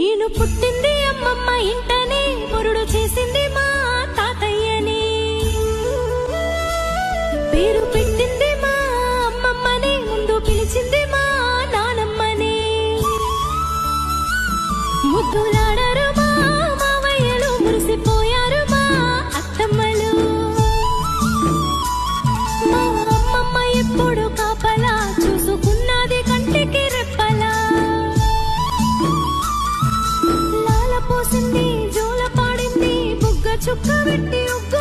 నేను పుట్టింది అమ్మమ్మ ఇంటనే, మురుడు చేసింది మా తాతయ్యని. పేరు పెట్టింది మా అమ్మమ్మని, ముందు పిలిచింది మా నానమ్మని. ముద్దులాడరు మా మావయ్యలు, మురిసిపోయారు మా అత్తమ్మలు. మా అమ్మమ్మ ఎప్పుడు కాపలా చూసుకున్నది కంటికి రెప్పలా. లాల పోసింది, జోల పాడింది, బుగ్గ చుక్క పెట్టి ఉగ్గు